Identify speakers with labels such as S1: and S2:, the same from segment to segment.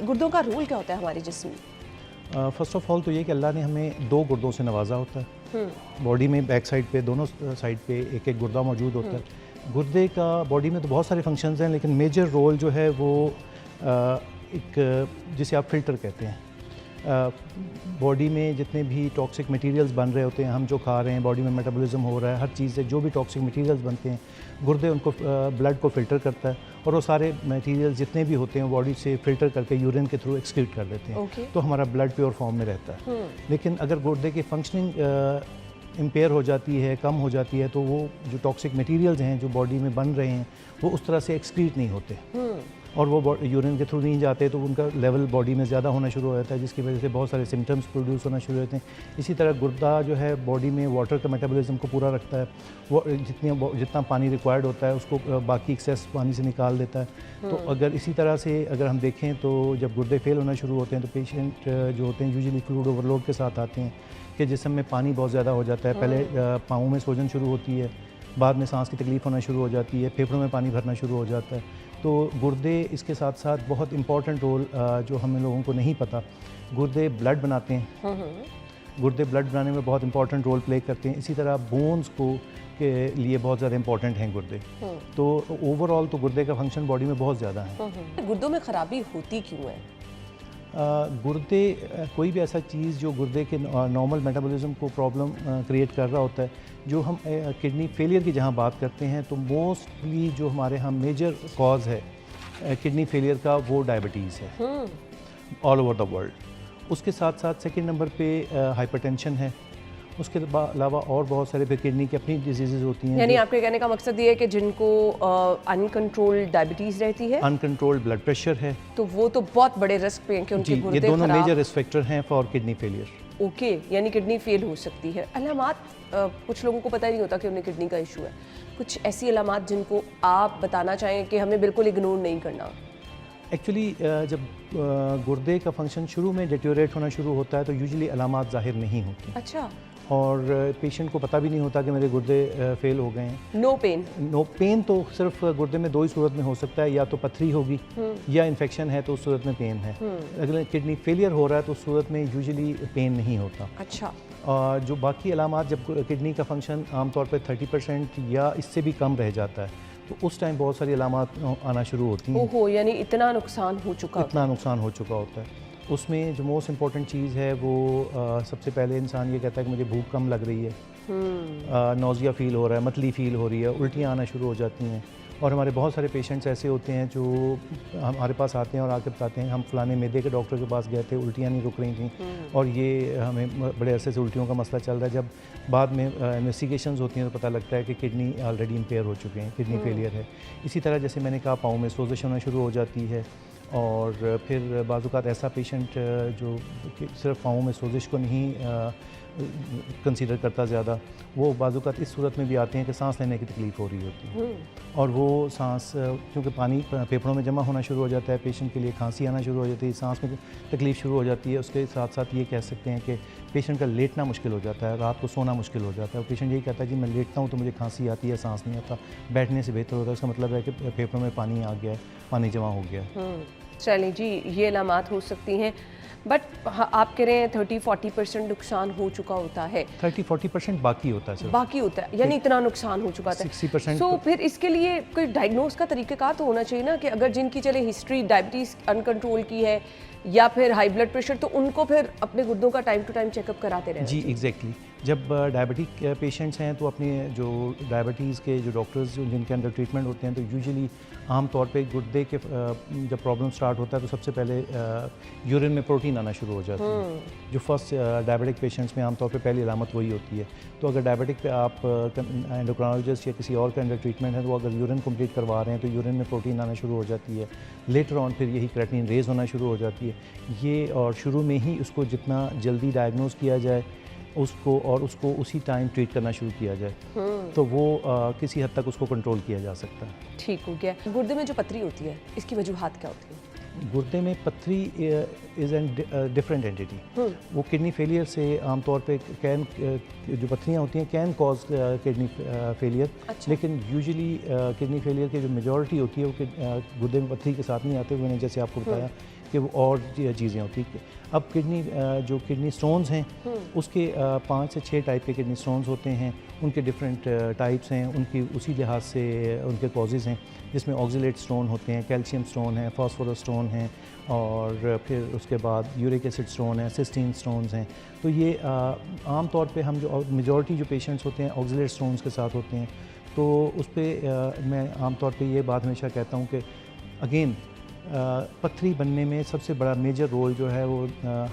S1: गुर्दों का रोल क्या होता है हमारे जिस्म में?
S2: फ़र्स्ट ऑफ ऑल तो ये कि अल्लाह ने हमें 2 गुर्दों से नवाजा होता है। बॉडी में बैक साइड पे दोनों साइड पे एक एक गुर्दा मौजूद होता है। गुर्दे का बॉडी में तो बहुत सारे फंक्शंस हैं, लेकिन मेजर रोल जो है वो एक जिसे आप फ़िल्टर कहते हैं। बॉडी में जितने भी टॉक्सिक मटेरियल्स बन रहे होते हैं, हम जो खा रहे हैं, बॉडी में मेटाबॉलिज्म हो रहा है, हर चीज़ से जो भी टॉक्सिक मटेरियल्स बनते हैं, गुर्दे उनको ब्लड को फ़िल्टर करता है और वो सारे मटेरियल्स जितने भी होते हैं बॉडी से फ़िल्टर करके यूरिन के थ्रू एक्सक्रीट कर देते हैं। तो हमारा ब्लड प्योर फॉर्म में रहता है। लेकिन अगर गुर्दे की फंक्शनिंग इम्पेयर हो जाती है, कम हो जाती है, तो वो जो टॉक्सिक मटेरियल्स हैं जो बॉडी में बन रहे हैं वो उस तरह से एक्सक्रीट नहीं होते और वो यूरिन के थ्रू नहीं जाते, तो उनका लेवल बॉडी में ज़्यादा होना शुरू हो जाता है, जिसकी वजह से बहुत सारे सिम्टम्स प्रोड्यूस होना शुरू होते हैं। इसी तरह गुर्दा जो है बॉडी में वाटर का मेटाबॉलिज्म को पूरा रखता है। वो जितना पानी रिक्वायर्ड होता है उसको बाकी एक्सेस पानी से निकाल देता है। तो अगर इसी तरह से अगर हम देखें तो जब गुर्दे फेल होना शुरू होते हैं तो पेशेंट जो होते हैं यूजुअली फ्लूइड ओवरलोड के साथ आते हैं कि जिस्म में पानी बहुत ज़्यादा हो जाता है। पहले पाँव में सूजन शुरू होती है, बाद में सांस की तकलीफ़ होना शुरू हो जाती है, फेफड़ों में पानी भरना शुरू हो जाता है। तो गुर्दे इसके साथ साथ बहुत इम्पॉर्टेंट रोल जो हम लोगों को नहीं पता, गुर्दे ब्लड बनाते हैं। गुर्दे ब्लड बनाने में बहुत इंपॉर्टेंट रोल प्ले करते हैं। इसी तरह बोन्स को के लिए बहुत ज़्यादा इंपॉर्टेंट हैं गुर्दे। तो ओवरऑल तो गुर्दे का फंक्शन बॉडी में बहुत ज़्यादा है।
S1: गुर्दों में ख़राबी होती क्यों है?
S2: गुर्दे कोई भी ऐसा चीज़ जो गुर्दे के नॉर्मल मेटाबॉलिज्म को प्रॉब्लम क्रिएट कर रहा होता है, जो हम किडनी फेलियर की जहाँ बात करते हैं तो मोस्टली जो हमारे यहाँ मेजर कॉज है किडनी फेलियर का वो डायबिटीज़ है ऑल ओवर द वर्ल्ड। उसके साथ साथ सेकंड नंबर पे हाइपरटेंशन है। उसके अलावा और बहुत सारे फिर किडनी की अपनी डिजीज़ होती हैं।
S1: यानी आपके कहने का मकसद ये है कि जिनको अनकंट्रोल्ड डायबिटीज़ रहती है,
S2: अनकंट्रोल्ड ब्लड प्रेशर है,
S1: तो वो तो बहुत बड़े रिस्क पे हैं कि उनके गुर्दे
S2: ये दोनों
S1: खराब।
S2: मेजर रिस्क फैक्टर हैं फॉर किडनी फेलियर।
S1: ओके, यानी किडनी फेल हो सकती है। अलामात कुछ लोगों को पता ही नहीं होता कि उन्हें किडनी का इशू है। कुछ ऐसी अलामात जिनको आप बताना चाहें कि हमें बिल्कुल इग्नोर नहीं करना?
S2: एक्चुअली जब गुर्दे का फंक्शन शुरू में डिटेरियोरेट होना शुरू होता है तो यूजुअली अलामात ज़ाहिर नहीं होती।
S1: अच्छा।
S2: और पेशेंट को पता भी नहीं होता कि मेरे गुर्दे फेल हो गए हैं।
S1: No pain?
S2: नो पेन तो सिर्फ गुर्दे में दो ही सूरत में हो सकता है, या तो पथरी होगी या इन्फेक्शन है तो उस सूरत में पेन है। अगर किडनी फेलियर हो रहा है तो उस सूरत में यूजुअली पेन नहीं होता।
S1: अच्छा।
S2: जो बाकी अलामात जब किडनी का फंक्शन आमतौर पर 30% या इससे भी कम रह जाता है तो उस टाइम बहुत सारी अलामात आना शुरू होती हैं।
S1: ओहो, यानी इतना नुकसान हो चुका
S2: होता है। उसमें जो मोस्ट इम्पॉर्टेंट चीज़ है वो सबसे पहले इंसान ये कहता है कि मुझे भूख कम लग रही है, नौजिया फील हो रहा है, मतली फील हो रही है, उल्टियाँ आना शुरू हो जाती हैं। और हमारे बहुत सारे पेशेंट्स ऐसे होते हैं जो हमारे पास आते हैं और आके बताते हैं हम फलाने मैदे के डॉक्टर के पास गए थे, उल्टियाँ नहीं रुक रही थी और ये हमें बड़े अरसे से उल्टियों का मसला चल रहा है। जब बाद में इन्वेस्टिगेशंस होती हैं तो पता लगता है कि किडनी ऑलरेडी इम्पेयर हो चुके हैं, किडनी फेलियर है। इसी तरह जैसे मैंने कहा पाँव में सोजिश होना शुरू हो जाती है और फिर बाज़-औक़ात ऐसा पेशेंट जो सिर्फ पाँव में सोजिश को नहीं कंसीडर करता ज़्यादा, वो बाज़-औक़ात इस सूरत में भी आते हैं कि सांस लेने की तकलीफ़ हो रही होती है और वो सांस क्योंकि पानी फेफड़ों में जमा होना शुरू हो जाता है, पेशेंट के लिए खांसी आना शुरू हो जाती है, सांस में तकलीफ़ शुरू हो जाती है। उसके साथ साथ ये कह सकते हैं कि पेशेंट का लेटना मुश्किल हो जाता है, रात को सोना मुश्किल हो जाता है। पेशेंट यही कहता है जी मैं लेटता हूँ तो मुझे खांसी आती है, सांस नहीं आता, बैठने से बेहतर होता है। उसका मतलब है कि फेफड़ों में पानी आ गया है, पानी जमा हो गया है।
S1: चलें जी, ये अलामात हो सकती हैं, बट आप कह रहे हैं 30-40% नुकसान हो चुका होता है।
S2: 30-40% बाकी होता है,
S1: बाकी होता है, यानी इतना नुकसान हो चुका था
S2: 60%।
S1: तो फिर इसके लिए कोई डायग्नोस का तरीक़ेकार तो होना चाहिए ना, कि अगर जिनकी चले हिस्ट्री डायबिटीज़ अनकंट्रोल की है या फिर हाई ब्लड प्रेशर, तो उनको फिर अपने गुर्दों का टाइम टू टाइम चेकअप कराते रहना। जी
S2: एग्जैक्टली। जब डायबिटिक पेशेंट्स हैं तो अपने जो डायबिटीज़ के जो डॉक्टर्स जिनके अंदर ट्रीटमेंट होते हैं तो यूजुअली आम तौर पे गुर्दे के जब प्रॉब्लम स्टार्ट होता है तो सबसे पहले यूरिन में प्रोटीन आना शुरू हो जाता है, जो फर्स्ट डायबिटिक पेशेंट्स में आम तौर पे पहली अलामत वही होती है। तो अगर डायबिटिक पे आप एंडोक्राइनोलॉजिस्ट या किसी और का अंडर ट्रीटमेंट है तो अगर यूरिन कंप्लीट करवा रहे हैं तो यूरिन में प्रोटीन आना शुरू हो जाती है। लेटर ऑन फिर यही क्रेटिनिन रेज होना शुरू हो जाती है। ये और शुरू में ही उसको जितना जल्दी डायग्नोज किया जाए उसको उसी टाइम ट्रीट करना शुरू किया जाए तो वो किसी हद तक उसको कंट्रोल किया जा सकता है। ठीक
S1: हो गया। गुर्दे में जो पथरी होती है इसकी वजूहात क्या होती है?
S2: गुर्दे में पथरी इज़ एन डिफरेंट एंटिटी। वो किडनी फेलियर से आमतौर पे कैन जो पथरियाँ होती हैं कैन कॉज किडनी फेलियर। अच्छा। लेकिन यूजुअली किडनी फेलियर की जो मेजॉरिटी होती है वो गुर्दे में पथरी के साथ नहीं आते। मैंने जैसे आपको बताया कि वो और चीज़ें होती हैं। अब किडनी जो किडनी स्टोन्स हैं उसके 5 से 6 टाइप के किडनी स्टोन्स होते हैं, उनके डिफरेंट टाइप्स हैं, उनकी उसी लिहाज से उनके कॉजेज़ हैं, जिसमें ऑक्सिलेट स्टोन होते हैं, कैल्शियम स्टोन है, फास्फोरस स्टोन है, और फिर उसके बाद यूरिक एसिड स्टोन है, सिस्टीन स्टोन्स हैं। तो ये आम तौर पे हम जो मेजॉरिटी जो पेशेंट्स होते हैं ऑक्सिलेट स्टोन्स के साथ होते हैं। तो उस पर मैं आम तौर पे ये बात हमेशा कहता हूँ कि अगेन पथरी बनने में सबसे बड़ा मेजर रोल जो है वो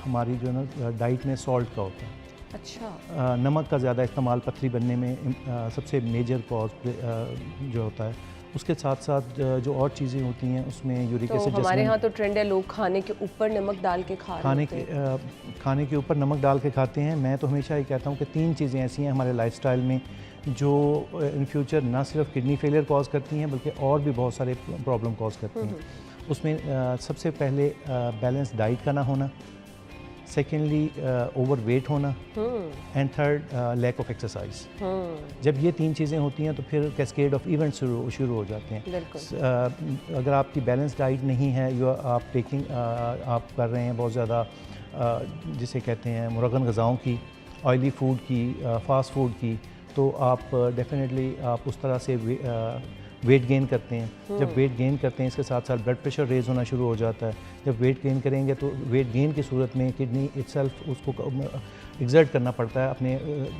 S2: हमारी जो है ना डाइट में सॉल्ट का होता है।
S1: अच्छा।
S2: नमक का ज़्यादा इस्तेमाल पथरी बनने में सबसे मेजर कॉज जो होता है। उसके साथ साथ जो और चीज़ें होती हैं उसमें यूरिक
S1: तो
S2: एसिड,
S1: हमारे यहाँ तो ट्रेंड है लोग खाने के ऊपर नमक डाल के
S2: खाने के ऊपर नमक डाल के खाते हैं। मैं तो हमेशा ये कहता हूँ कि 3 चीज़ें ऐसी हैं हमारे लाइफस्टाइल में जो इन फ्यूचर ना सिर्फ किडनी फेलियर कॉज करती हैं बल्कि और भी बहुत सारे प्रॉब्लम कॉज करती हैं। उसमें सबसे पहले बैलेंस डाइट का ना होना, सेकेंडली ओवर वेट होना, and third lack of exercise. जब ये 3 चीज़ें होती हैं तो फिर कैस्केड ऑफ इवेंट शुरू हो जाते हैं। अगर आपकी बैलेंस डाइट नहीं है, आप कर रहे हैं बहुत ज़्यादा जिसे कहते हैं मुरगन ग़िज़ाओं की, ऑयली फूड की, फास्ट फूड की, तो आप डेफिनेटली आप उस तरह से वेट गेन करते हैं। जब वेट गेन करते हैं इसके साथ साथ ब्लड प्रेशर रेज होना शुरू हो जाता है। जब वेट गेन करेंगे तो वेट गेन की सूरत में किडनी इटसेल्फ उसको एग्जर्ट करना पड़ता है अपने,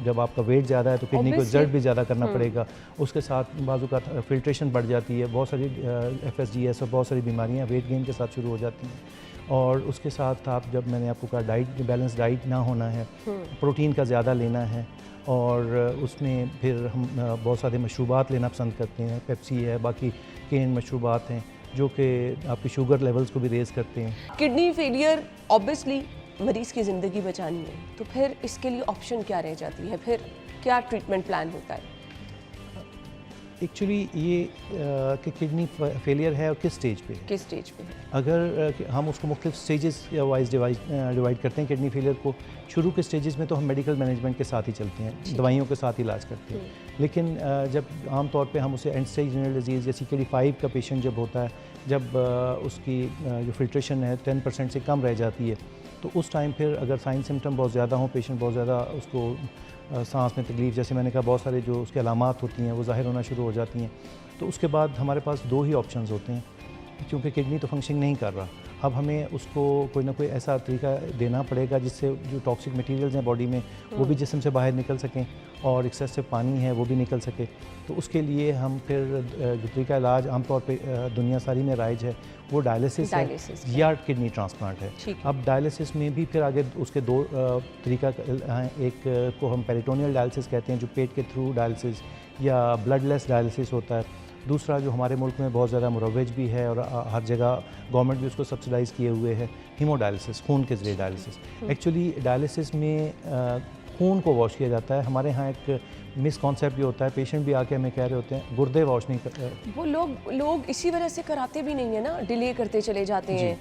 S2: जब आपका वेट ज़्यादा है तो किडनी को एग्जर्ट भी ज़्यादा करना पड़ेगा। उसके साथ बाजू का फिल्ट्रेशन बढ़ जाती है, बहुत सारी FSGS और बहुत सारी बीमारियाँ वेट गेन के साथ शुरू हो जाती हैं। और उसके साथ आप जब मैंने आपको कहा डाइट बैलेंस डाइट ना होना है, प्रोटीन का ज़्यादा लेना है, और उसमें फिर हम बहुत सारे मशरूबात लेना पसंद करते हैं, पेप्सी है, बाकी केन मशरूबात हैं जो कि आपकी शुगर लेवल्स को भी रेज़ करते हैं।
S1: किडनी फेलियर ऑब्वियसली मरीज़ की ज़िंदगी बचानी है, तो फिर इसके लिए ऑप्शन क्या रह जाती है, फिर क्या ट्रीटमेंट प्लान होता है?
S2: एक्चुअली ये कि किडनी फेलियर है और किस स्टेज पे है।
S1: किस स्टेज पे है?
S2: अगर हम उसको मुख्तलिफ स्टेजेस वाइज डिवाइड करते हैं किडनी फेलियर को, शुरू के स्टेजेस में तो हम मेडिकल मैनेजमेंट के साथ ही चलते हैं, दवाइयों के साथ इलाज करते हैं। लेकिन जब आम तौर पे हम उसे एंड स्टेज रीनल डिजीज़ जैसे CKD5 का पेशेंट जब होता है, जब उसकी जो फिल्ट्रेशन है 10% से कम रह जाती है, तो उस टाइम फिर अगर साइन सिम्टम बहुत ज़्यादा हों, पेशेंट बहुत ज़्यादा उसको सांस में तकलीफ़, जैसे मैंने कहा बहुत सारे जो उसके अलामात होती हैं वो ज़ाहिर होना शुरू हो जाती हैं, तो उसके बाद हमारे पास 2 ही ऑप्शंस होते हैं। क्योंकि किडनी तो फंक्शनिंग नहीं कर रहा, अब हमें उसको कोई ना कोई ऐसा तरीका देना पड़ेगा जिससे जो टॉक्सिक मटेरियल्स हैं बॉडी में वो भी जिस्म से बाहर निकल सकें और एक्सेसिव पानी है वो भी निकल सके। तो उसके लिए हम फिर जो तरीका इलाज आमतौर पे दुनिया सारी में राइज है वो डायलिसिस है या किडनी ट्रांसप्लांट है। अब डायलिसिस में भी फिर आगे उसके 2 तरीका हैं, एक को हम पेरिटोनियल डायलिसिस कहते हैं जो पेट के थ्रू डायलिसिस या ब्लडलेस डायलिसिस होता है। दूसरा जो हमारे मुल्क में बहुत ज़्यादा मुरव्वज भी है और हर जगह गवर्नमेंट भी उसको सब्सिडाइज़ किए हुए है, हीमोडायलिसिस, खून के ज़रिए डायलिसिस। एक्चुअली डायलिसिस में खून को वॉश किया जाता है। हमारे यहाँ एक मिसकॉन्सेप्ट भी होता है, पेशेंट भी आके हमें कह रहे होते हैं गुर्दे वॉश नहीं कर,
S1: वो लोग इसी वजह से कराते भी नहीं है ना, डिले करते चले जाते हैं।